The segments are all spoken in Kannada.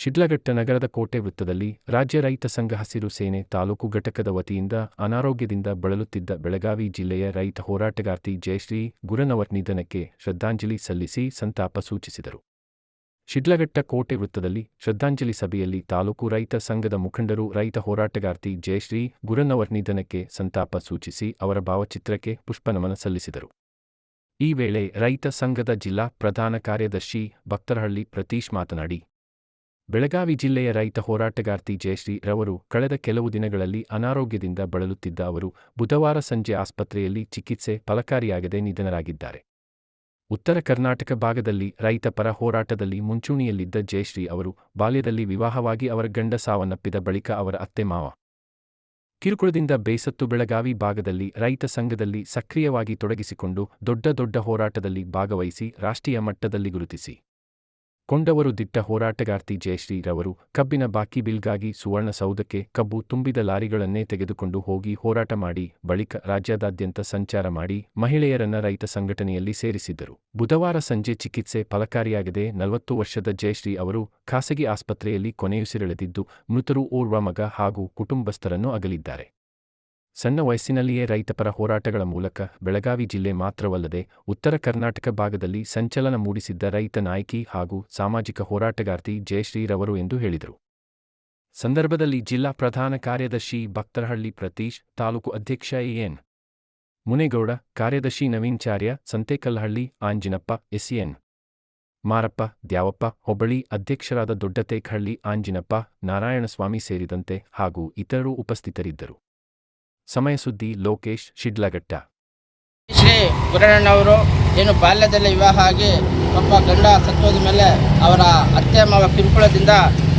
ಶಿಡ್ಲಘಟ್ಟ ನಗರದ ಕೋಟೆ ವೃತ್ತದಲ್ಲಿ ರಾಜ್ಯ ರೈತ ಸಂಘ ಹಸಿರು ಸೇನೆ ತಾಲೂಕು ಘಟಕದ ವತಿಯಿಂದ ಅನಾರೋಗ್ಯದಿಂದ ಬಳಲುತ್ತಿದ್ದ ಬೆಳಗಾವಿ ಜಿಲ್ಲೆಯ ರೈತ ಹೋರಾಟಗಾರ್ತಿ ಜಯಶ್ರೀ ಗುರನವರ್ ನಿಧನಕ್ಕೆ ಶ್ರದ್ಧಾಂಜಲಿ ಸಲ್ಲಿಸಿ ಸಂತಾಪ ಸೂಚಿಸಿದರು. ಶಿಡ್ಲಘಟ್ಟ ಕೋಟೆ ವೃತ್ತದಲ್ಲಿ ಶ್ರದ್ಧಾಂಜಲಿ ಸಭೆಯಲ್ಲಿ ತಾಲೂಕು ರೈತ ಸಂಘದ ಮುಖಂಡರು ರೈತ ಹೋರಾಟಗಾರ್ತಿ ಜಯಶ್ರೀ ಗುರನವರ್ ನಿಧನಕ್ಕೆ ಸಂತಾಪ ಸೂಚಿಸಿ ಅವರ ಭಾವಚಿತ್ರಕ್ಕೆ ಪುಷ್ಪನಮನ ಸಲ್ಲಿಸಿದರು. ಈ ವೇಳೆ ರೈತ ಸಂಘದ ಜಿಲ್ಲಾ ಪ್ರಧಾನ ಕಾರ್ಯದರ್ಶಿ ಭಕ್ತರಹಳ್ಳಿ ಪ್ರತೀಶ್ ಮಾತನಾಡಿ, ಬೆಳಗಾವಿ ಜಿಲ್ಲೆಯ ರೈತ ಹೋರಾಟಗಾರ್ತಿ ಜಯಶ್ರೀ ರವರು ಕಳೆದ ಕೆಲವು ದಿನಗಳಲ್ಲಿ ಅನಾರೋಗ್ಯದಿಂದ ಬಳಲುತ್ತಿದ್ದ ಅವರು ಬುಧವಾರ ಸಂಜೆ ಆಸ್ಪತ್ರೆಯಲ್ಲಿ ಚಿಕಿತ್ಸೆ ಫಲಕಾರಿಯಾಗದೆ ನಿಧನರಾಗಿದ್ದಾರೆ. ಉತ್ತರ ಕರ್ನಾಟಕ ಭಾಗದಲ್ಲಿ ರೈತ ಪರ ಹೋರಾಟದಲ್ಲಿ ಮುಂಚೂಣಿಯಲ್ಲಿದ್ದ ಜಯಶ್ರೀ ಅವರು ಬಾಲ್ಯದಲ್ಲಿ ವಿವಾಹವಾಗಿ ಅವರ ಗಂಡ ಸಾವನ್ನಪ್ಪಿದ ಬಳಿಕ ಅವರ ಅತ್ತೆ ಮಾವ ಕಿರುಕುಳದಿಂದ ಬೇಸತ್ತು ಬೆಳಗಾವಿ ಭಾಗದಲ್ಲಿ ರೈತ ಸಂಘದಲ್ಲಿ ಸಕ್ರಿಯವಾಗಿ ತೊಡಗಿಸಿಕೊಂಡು ದೊಡ್ಡ ಹೋರಾಟದಲ್ಲಿ ಭಾಗವಹಿಸಿ ರಾಷ್ಟ್ರೀಯ ಮಟ್ಟದಲ್ಲಿ ಗುರುತಿಸಿ ಕೊಂಡವರು ದಿಟ್ಟ ಹೋರಾಟಗಾರ್ತಿ ಜಯಶ್ರೀ ರವರು ಕಬ್ಬಿನ ಬಾಕಿ ಬಿಲ್ಗಾಗಿ ಸುವರ್ಣಸೌಧಕ್ಕೆ ಕಬ್ಬು ತುಂಬಿದ ಲಾರಿಗಳನ್ನೇ ತೆಗೆದುಕೊಂಡು ಹೋಗಿ ಹೋರಾಟ ಮಾಡಿ ಬಳಿಕ ರಾಜ್ಯಾದ್ಯಂತ ಸಂಚಾರ ಮಾಡಿ ಮಹಿಳೆಯರನ್ನ ರೈತ ಸಂಘಟನೆಯಲ್ಲಿ ಸೇರಿಸಿದ್ದರು. ಬುಧವಾರ ಸಂಜೆ ಚಿಕಿತ್ಸೆ ಫಲಕಾರಿಯಾಗದೆ 40 ವರ್ಷದ ಜಯಶ್ರೀ ಅವರು ಖಾಸಗಿ ಆಸ್ಪತ್ರೆಯಲ್ಲಿ ಕೊನೆಯುಸಿರೆಳೆದಿದ್ದು ಮೃತರು ಓರ್ವ ಮಗ ಹಾಗೂ ಕುಟುಂಬಸ್ಥರನ್ನು ಅಗಲಿದ್ದಾರೆ. ಸಣ್ಣ ವಯಸ್ಸಿನಲ್ಲಿಯೇ ರೈತಪರ ಹೋರಾಟಗಳ ಮೂಲಕ ಬೆಳಗಾವಿ ಜಿಲ್ಲೆ ಮಾತ್ರವಲ್ಲದೆ ಉತ್ತರ ಕರ್ನಾಟಕ ಭಾಗದಲ್ಲಿ ಸಂಚಲನ ಮೂಡಿಸಿದ್ದ ರೈತ ನಾಯಕಿ ಹಾಗೂ ಸಾಮಾಜಿಕ ಹೋರಾಟಗಾರ್ತಿ ಜಯಶ್ರೀ ರವರು ಎಂದು ಹೇಳಿದರು. ಸಂದರ್ಭದಲ್ಲಿ ಜಿಲ್ಲಾ ಪ್ರಧಾನ ಕಾರ್ಯದರ್ಶಿ ಭಕ್ತರಹಳ್ಳಿ ಪ್ರತೀಶ್, ತಾಲೂಕು ಅಧ್ಯಕ್ಷ ಎನ್ ಮುನೇಗೌಡ, ಕಾರ್ಯದರ್ಶಿ ನವೀನ್ಚಾರ್ಯ, ಸಂತೇಕಲ್ಲಹಳ್ಳಿ ಆಂಜಿನಪ್ಪ, ಎಸ್ಎನ್ ಮಾರಪ್ಪ, ದ್ಯಾವಪ್ಪ, ಹೋಬಳಿ ಅಧ್ಯಕ್ಷರಾದ ದೊಡ್ಡತೇಕಹಳ್ಳಿ ಆಂಜಿನಪ್ಪ, ನಾರಾಯಣಸ್ವಾಮಿ ಸೇರಿದಂತೆ ಹಾಗೂ ಇತರರು ಉಪಸ್ಥಿತರಿದ್ದರು. ಸಮಯ ಸುದ್ದಿ ಲೋಕೇಶ್, ಶಿಡ್ಲಘಟ್ಟ. ಶ್ರೀ ಗುರಣ್ಣನವರು ಏನು ಬಾಲ್ಯದಲ್ಲಿ ವಿವಾಹ ಆಗಿ ಒಬ್ಬ ಗಂಡ ಸತ್ತೋದ ಮೇಲೆ ಅವರ ಅತ್ತೆ ಮಾವ ಕಿರುಕುಳದಿಂದ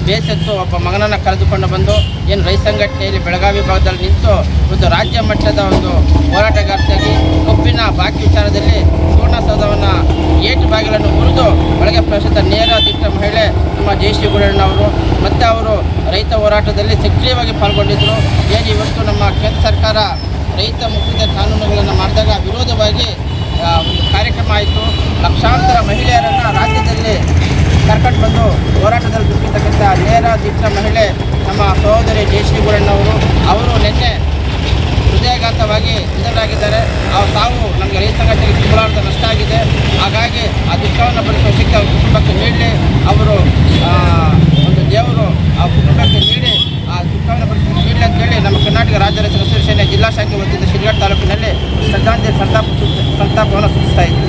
ಬೇಸತ್ತು ಒಬ್ಬ ಮಗನನ್ನು ಕಳೆದುಕೊಂಡು ಬಂದು ಏನು ರೈತ ಸಂಘಟನೆಯಲ್ಲಿ ಬೆಳಗಾವಿ ಭಾಗದಲ್ಲಿ ನಿಂತು ಒಂದು ರಾಜ್ಯ ಮಟ್ಟದ ಒಂದು ಹೋರಾಟಗಾರ್ತಿಯಾಗಿ ಕಬ್ಬಿನ ಬಾಕಿ ವಿಚಾರದಲ್ಲಿ ಸುವರ್ಣಸೌಧವನ್ನು ಏಟು ಬಾಗಿಲನ್ನು ಮುರಿದು ಒಳಗೆ ಪ್ರವೇಶಿಸಿದ ನೇರ ದಿಟ್ಟ ಮಹಿಳೆ ನಮ್ಮ ಜಯಶ್ರೀ ಗುರಣ್ಣನವರು. ಮತ್ತು ಅವರು ರೈತ ಹೋರಾಟದಲ್ಲಿ ಸಕ್ರಿಯವಾಗಿ ಪಾಲ್ಗೊಂಡಿದ್ದರು. ಏನು ಇವತ್ತು ನಮ್ಮ ಕೇಂದ್ರ ಸರ್ಕಾರ ರೈತ ಮುಕ್ತ ಕಾನೂನುಗಳನ್ನು ಮಾಡಿದಾಗ ವಿರೋಧವಾಗಿ ಒಂದು ಕಾರ್ಯಕ್ರಮ ಆಯಿತು. ಲಕ್ಷಾಂತರ ಮಹಿಳೆಯರನ್ನು ರಾಜ್ಯದಲ್ಲಿ ಕರ್ಕೊಂಡು ಬಂದು ಹೋರಾಟದಲ್ಲಿ ದುಡ್ಡಿರ್ತಕ್ಕಂಥ ನೇರ ದಿಟ್ಟ ಮಹಿಳೆ ನಮ್ಮ ಸಹೋದರಿ ಜಯಶ್ರೀ ಗುರಣ್ಣನವರು. ಅವರು ನಿನ್ನೆ ಹೃದಯಾಘಾತವಾಗಿ ನಿಧನರಾಗಿದ್ದಾರೆ. ತಾವು ನಮಗೆ ರೈತ ಸಂಘಟನೆಗೆ ತುಂಬಲಾರದ ನಷ್ಟ ಆಗಿದೆ. ಹಾಗಾಗಿ ಆ ದುಃಖವನ್ನು ಭರಿಸುವ ಶಕ್ತಿ ಅವ್ರ ಕುಟುಂಬಕ್ಕೆ ನೀಡಲಿ. ಅವರು ಒಂದು ದೇವರು ಆ ಕುಟುಂಬಕ್ಕೆ ನೀಡಿ ಆ ದುಃಖವನ್ನು ಭರಿಸುವ ನೀಡಲಿ ಅಂತೇಳಿ ನಮ್ಮ ಕರ್ನಾಟಕ ರಾಜ್ಯ ರೈತ ಹಸಿರು ಸೇನೆ ಜಿಲ್ಲಾ ಶಾಖೆ ವತಿಯಿಂದ ಶಿಡ್ಲಘಟ್ಟ ತಾಲೂಕಿನಲ್ಲಿ ಶ್ರದ್ಧಾಂಜಲಿ ಸಂತಾಪವನ್ನು ಸೂಚಿಸ್ತಾ ಇದ್ದೀವಿ.